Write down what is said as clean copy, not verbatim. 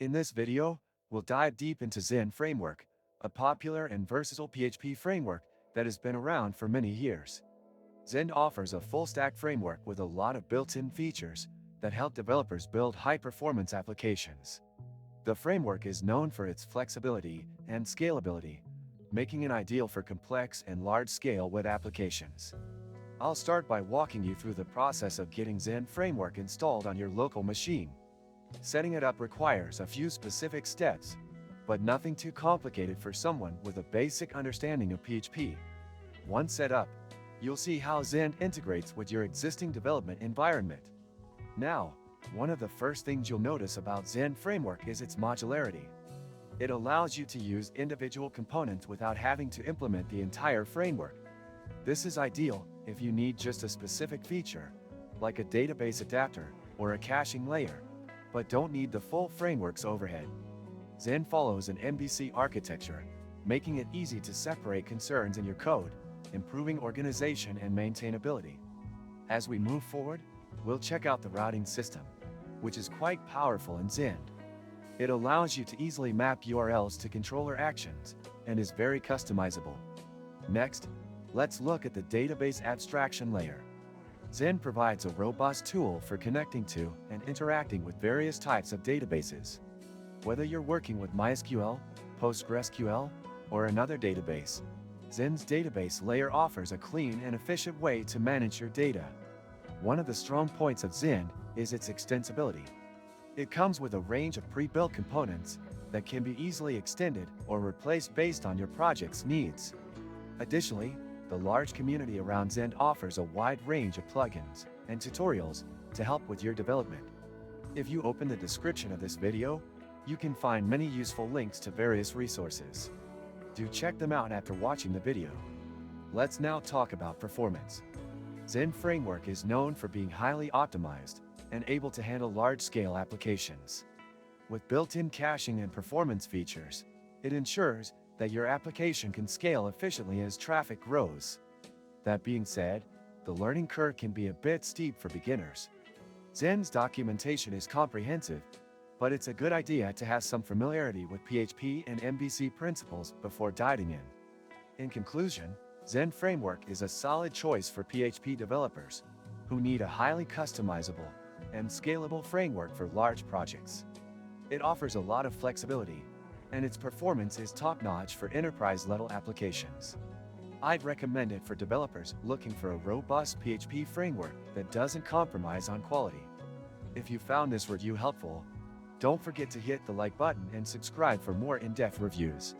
In this video, we'll dive deep into Zend Framework, a popular and versatile PHP framework that has been around for many years. Zend offers a full-stack framework with a lot of built-in features that help developers build high-performance applications. The framework is known for its flexibility and scalability, making it ideal for complex and large-scale web applications. I'll start by walking you through the process of getting Zend Framework installed on your local machine. Setting it up requires a few specific steps, but nothing too complicated for someone with a basic understanding of PHP. Once set up, you'll see how Zend integrates with your existing development environment. Now, one of the first things you'll notice about Zend Framework is its modularity. It allows you to use individual components without having to implement the entire framework. This is ideal if you need just a specific feature, like a database adapter or a caching layer, but don't need the full framework's overhead. Zend follows an MVC architecture, making it easy to separate concerns in your code, improving organization and maintainability. As we move forward, we'll check out the routing system, which is quite powerful in Zend. It allows you to easily map URLs to controller actions and is very customizable. Next, let's look at the database abstraction layer. Zend provides a robust tool for connecting to and interacting with various types of databases. Whether you're working with MySQL, PostgreSQL, or another database, Zend's database layer offers a clean and efficient way to manage your data. One of the strong points of Zend is its extensibility. It comes with a range of pre-built components that can be easily extended or replaced based on your project's needs. Additionally, the large community around Zend offers a wide range of plugins and tutorials to help with your development. If you open the description of this video, you can find many useful links to various resources. Do check them out after watching the video. Let's now talk about performance. Zend Framework is known for being highly optimized and able to handle large-scale applications. With built-in caching and performance features, it ensures that your application can scale efficiently as traffic grows. That being said, the learning curve can be a bit steep for beginners. Zend's documentation is comprehensive, but it's a good idea to have some familiarity with PHP and MVC principles before diving in. In conclusion, Zend Framework is a solid choice for PHP developers who need a highly customizable and scalable framework for large projects. It offers a lot of flexibility, and its performance is top-notch for enterprise-level applications. I'd recommend it for developers looking for a robust PHP framework that doesn't compromise on quality. If you found this review helpful, don't forget to hit the like button and subscribe for more in-depth reviews.